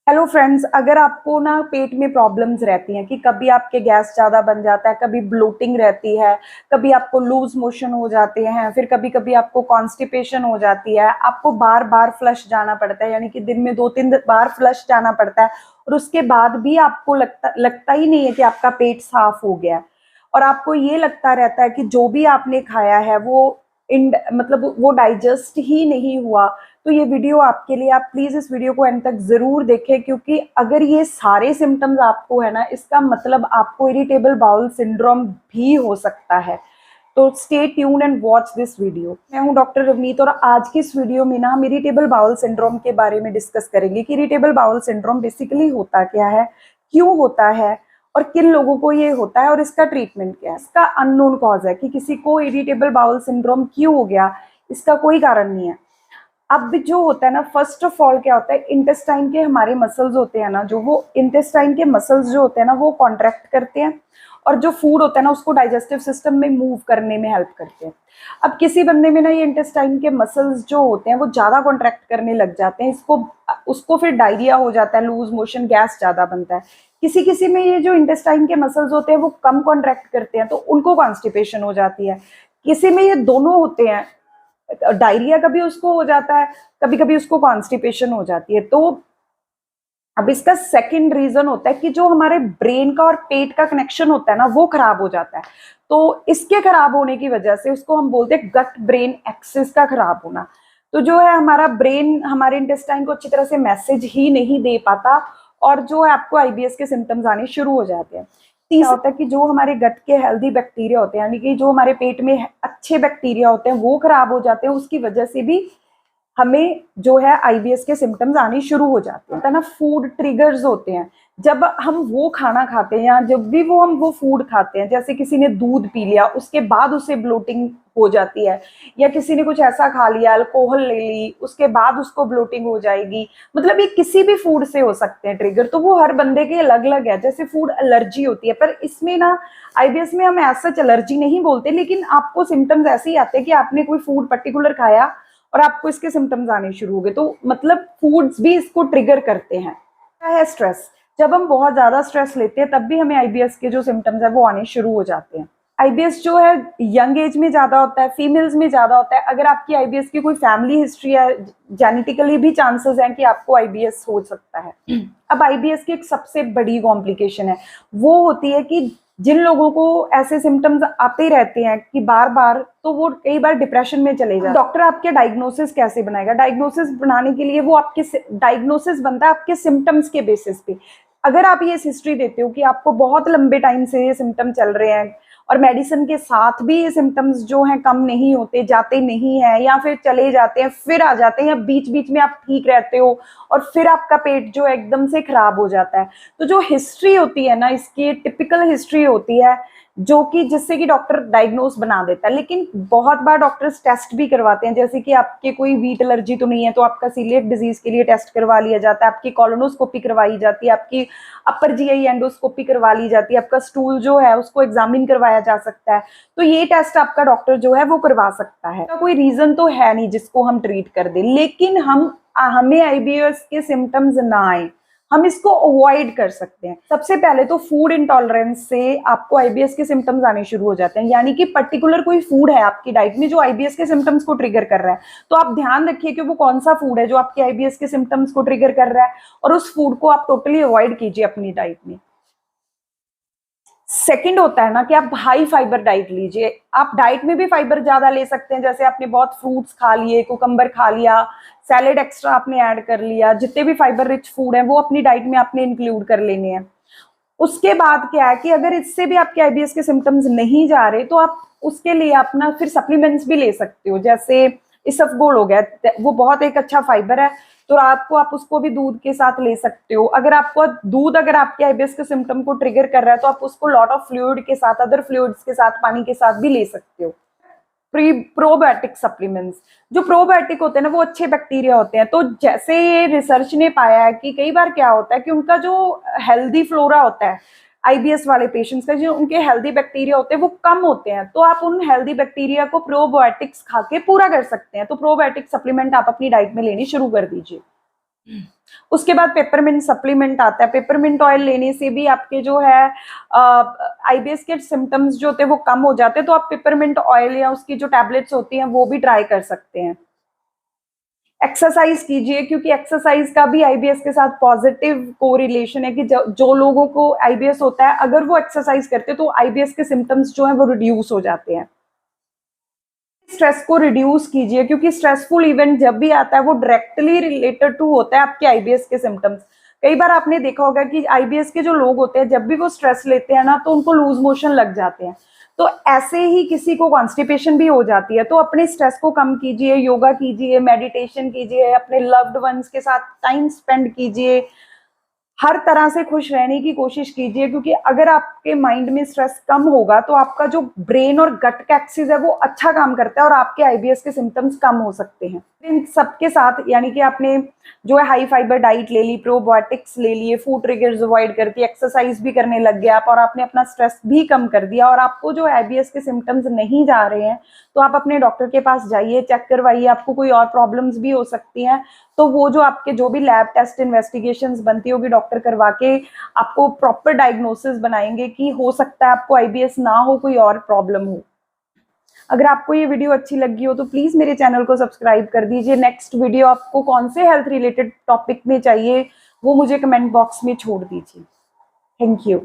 Hello friends, अगर आपको ना पेट में प्रॉब्लम्स रहती हैं कि कभी आपके गैस ज़्यादा बन जाता है, कभी ब्लोटिंग रहती है, कभी आपको लूज मोशन हो जाते हैं, फिर कभी कभी आपको कॉन्स्टिपेशन हो जाती है, आपको बार बार फ्लश जाना पड़ता है, यानी कि दिन में 2-3 बार फ्लश जाना पड़ता है और उसके बाद भी आपको लगता ही नहीं है कि आपका पेट साफ हो गया है और आपको ये लगता रहता है कि जो भी आपने खाया है वो मतलब वो डाइजेस्ट ही नहीं हुआ। तो ये वीडियो आपके लिए, आप प्लीज इस वीडियो को एंड तक जरूर देखें, क्योंकि अगर ये सारे सिम्टम्स आपको है ना, इसका मतलब आपको इरिटेबल बाउल सिंड्रोम भी हो सकता है। तो stay tune and watch this video. मैं हूं डॉक्टर रवनीत और आज की इस वीडियो में ना हम इरिटेबल बाउल सिंड्रोम के बारे में डिस्कस करेंगे कि इरिटेबल बाउल सिंड्रोम बेसिकली होता क्या है, क्यों होता है और किन लोगोों को ये होता है और इसका ट्रीटमेंट क्या है। इसका अननोन कॉज है कि किसी को इरिटेबल बाउल सिंड्रोम क्यों हो गया, इसका कोई कारण नहीं है। अब जो होता है ना, फर्स्ट ऑफ ऑल क्या होता है, इंटेस्टाइन के हमारे मसल्स होते हैं ना, जो वो इंटेस्टाइन के मसल्स जो होते हैं ना वो कॉन्ट्रैक्ट करते हैं और जो फूड होता है ना उसको डाइजेस्टिव सिस्टम में मूव करने में हेल्प करते हैं। अब किसी बंदे में ना ये इंटेस्टाइन के मसल्स जो होते हैं वो ज़्यादा कॉन्ट्रैक्ट करने लग जाते हैं, उसको फिर डायरिया हो जाता है, लूज मोशन, गैस ज़्यादा बनता है। किसी किसी में ये जो इंटेस्टाइन के मसल्स होते हैं वो कम कॉन्ट्रैक्ट करते हैं तो उनको कॉन्स्टिपेशन हो जाती है। किसी में ये दोनों होते हैं, डायरिया कभी उसको हो जाता है, कभी कभी उसको कॉन्स्टिपेशन हो जाती है। तो अब इसका सेकंड रीजन होता है कि जो हमारे ब्रेन का और पेट का कनेक्शन होता है ना वो खराब हो जाता है। तो इसके खराब होने की वजह से उसको हम बोलते हैं गट ब्रेन एक्सिस का खराब होना। तो जो है हमारा ब्रेन हमारे इंटेस्टाइन को अच्छी तरह से मैसेज ही नहीं दे पाता और जो है आपको आईबीएस के सिम्टम्स आने शुरू हो जाते हैं। तीसरा होता है कि जो हमारे गट के हेल्दी बैक्टीरिया होते हैं, यानी कि जो हमारे पेट में अच्छे बैक्टीरिया होते हैं वो खराब हो जाते हैं, उसकी वजह से भी हमें जो है आईबीएस के सिम्टम्स आने शुरू हो जाते हैं। ना फूड ट्रिगर्स होते हैं, जब हम वो खाना खाते हैं या जब भी हम वो फूड खाते हैं, जैसे किसी ने दूध पी लिया उसके बाद उसे ब्लोटिंग हो जाती है, या किसी ने कुछ ऐसा खा लिया, अल्कोहल ले ली, उसके बाद उसको ब्लोटिंग हो जाएगी। मतलब ये किसी भी फूड से हो सकते हैं ट्रिगर, तो वो हर बंदे के अलग अलग है। जैसे फूड एलर्जी होती है, पर इसमें ना आईबीएस में हम ऐसा एलर्जी नहीं बोलते, लेकिन आपको सिम्टम्स ऐसे ही आते हैं कि आपने कोई फूड पर्टिकुलर खाया और आपको इसके सिम्टम्स आने शुरू हो गए। तो मतलब फूड्स भी इसको ट्रिगर करते हैं। क्या है स्ट्रेस, जब हम बहुत ज्यादा स्ट्रेस लेते हैं तब भी हमें आईबीएस के जो सिम्टम्स है वो आने शुरू हो जाते हैं। आईबीएस जो है यंग एज में ज्यादा होता है, फीमेल्स में ज्यादा होता है। अगर आपकी आईबीएस की कोई फैमिली हिस्ट्री है, जेनेटिकली भी चांसेस हैं कि आपको आईबीएस हो सकता है। अब आईबीएस की एक सबसे बड़ी कॉम्प्लिकेशन है, वो होती है कि जिन लोगों को ऐसे सिम्टम्स आते रहते हैं कि बार बार, तो वो कई बार डिप्रेशन में चले जाते हैं। डॉक्टर आपके डायग्नोसिस कैसे बनाएगा, डायग्नोसिस बनाने के लिए वो आपके डायग्नोसिस बनता है आपके सिम्टम्स के बेसिस पे। अगर आप ये हिस्ट्री देते हो कि आपको बहुत लंबे टाइम से ये सिम्टम चल रहे हैं और मेडिसिन के साथ भी ये सिम्टम्स जो हैं कम नहीं होते, जाते नहीं है, या फिर चले जाते हैं फिर आ जाते हैं, या बीच बीच में आप ठीक रहते हो और फिर आपका पेट जो एकदम से खराब हो जाता है, तो जो हिस्ट्री होती है ना, इसकी टिपिकल हिस्ट्री होती है जो कि जिससे कि डॉक्टर डायग्नोस बना देता है। लेकिन बहुत बार डॉक्टर्स टेस्ट भी करवाते हैं, जैसे कि आपके कोई वीट एलर्जी तो नहीं है, तो आपका सीलिएक डिजीज के लिए टेस्ट करवा लिया जाता है, आपकी कॉलोनोस्कोपी करवाई जाती है, आपकी अपर जीआई एंडोस्कोपी करवा ली जाती है, आपका स्टूल जो है उसको एग्जामिन करवाया जा सकता है। तो ये टेस्ट आपका डॉक्टर जो है वो करवा सकता है। कोई रीजन तो है नहीं जिसको हम ट्रीट कर दें, लेकिन हमें आईबीएस के सिम्टम्स ना आए, हम इसको अवॉइड कर सकते हैं। सबसे पहले तो फूड इंटॉलरेंस से आपको आईबीएस के सिम्टम्स आने शुरू हो जाते हैं, यानी कि पर्टिकुलर कोई फूड है आपकी डाइट में जो आईबीएस के सिम्टम्स को ट्रिगर कर रहा है। तो आप ध्यान रखिए कि वो कौन सा फूड है जो आपके आईबीएस के सिम्टम्स को ट्रिगर कर रहा है और उस फूड को आप टोटली अवॉइड कीजिए अपनी डाइट में। सेकंड होता है ना कि आप हाई फाइबर डाइट लीजिए। आप डाइट में भी फाइबर ज्यादा ले सकते हैं, जैसे आपने बहुत फ्रूट्स खा लिए, कुकम्बर खा लिया, सैलेड एक्स्ट्रा आपने ऐड कर लिया, जितने भी फाइबर रिच फूड हैं वो अपनी डाइट में आपने इंक्लूड कर लेने हैं। उसके बाद क्या है कि अगर इससे भी आपके आईबीएस के सिम्टम्स नहीं जा रहे तो आप उसके लिए अपना फिर सप्लीमेंट्स भी ले सकते हो, जैसे इसबगोल हो गया, वो बहुत एक अच्छा फाइबर है, तो रात को आप उसको भी दूध के साथ ले सकते हो। अगर आपको दूध अगर आपके आईबीएस के सिम्टम को ट्रिगर कर रहा है तो आप उसको लॉट ऑफ फ्लूइड के साथ, अदर फ्लूइड्स के साथ, पानी के साथ भी ले सकते हो। प्रोबायोटिक सप्लीमेंट्स, जो प्रोबायोटिक होते हैं ना वो अच्छे बैक्टीरिया होते हैं। तो जैसे ये रिसर्च ने पाया है कि कई बार क्या होता है कि उनका जो हेल्दी फ्लोरा होता है आईबीएस वाले पेशेंट्स का, जो उनके हेल्दी बैक्टीरिया होते हैं वो कम होते हैं, तो आप उन हेल्दी बैक्टीरिया को प्रोबायोटिक्स खा के पूरा कर सकते हैं। तो प्रोबायोटिक सप्लीमेंट आप अपनी डाइट में लेनी शुरू कर दीजिए। उसके बाद पेपरमिंट सप्लीमेंट आता है। पेपरमिंट ऑयल लेने से भी आपके जो है आईबीएस के सिम्टम्स जो होते हैं वो कम हो जाते हैं। तो आप पेपरमिंट ऑयल या उसकी जो टैबलेट्स होती हैं वो भी ट्राई कर सकते हैं। एक्सरसाइज कीजिए, क्योंकि एक्सरसाइज का भी आईबीएस के साथ पॉजिटिव कोरिलेशन है कि जो लोगों को आईबीएस होता है अगर वो एक्सरसाइज करते हैं तो आईबीएस के सिम्टम्स जो है वो रिड्यूस हो जाते हैं। स्ट्रेस को रिड्यूस कीजिए, क्योंकि स्ट्रेसफुल इवेंट जब भी आता है वो डायरेक्टली रिलेटेड टू होता है आपके आईबीएस के सिम्टम्स। कई बार आपने देखा होगा कि आईबीएस के जो लोग होते हैं जब भी वो स्ट्रेस लेते हैं ना तो उनको लूज मोशन लग जाते हैं। तो ऐसे ही किसी को कॉन्स्टिपेशन भी हो जाती है। तो अपने स्ट्रेस को कम कीजिए, योगा कीजिए, मेडिटेशन कीजिए, अपने लव्ड वंस के साथ टाइम स्पेंड कीजिए, हर तरह से खुश रहने की कोशिश कीजिए। क्योंकि अगर आपके माइंड में स्ट्रेस कम होगा तो आपका जो ब्रेन और गट का एक्सिस है वो अच्छा काम करता है और आपके आईबीएस के सिम्टम्स कम हो सकते हैं। इन सबके साथ यानी कि आपने जो है हाई फाइबर डाइट ले ली, प्रोबायोटिक्स ले लिए, फूड ट्रिगर्स अवॉइड करके एक्सरसाइज भी करने लग गए आप और आपने अपना स्ट्रेस भी कम कर दिया और आपको जो आईबीएस के सिम्टम्स नहीं जा रहे हैं तो आप अपने डॉक्टर के पास जाइए, चेक करवाइए। आपको कोई और प्रॉब्लम्स भी हो सकती हैं तो वो जो आपके जो भी लैब टेस्ट इन्वेस्टिगेशंस बनती होगी डॉक्टर करवा के आपको प्रॉपर डायग्नोसिस बनाएंगे कि हो सकता है आपको आईबीएस ना हो, कोई और प्रॉब्लम हो। अगर आपको ये वीडियो अच्छी लगी हो तो प्लीज़ मेरे चैनल को सब्सक्राइब कर दीजिए। नेक्स्ट वीडियो आपको कौन से हेल्थ रिलेटेड टॉपिक में चाहिए वो मुझे कमेंट बॉक्स में छोड़ दीजिए। Thank you.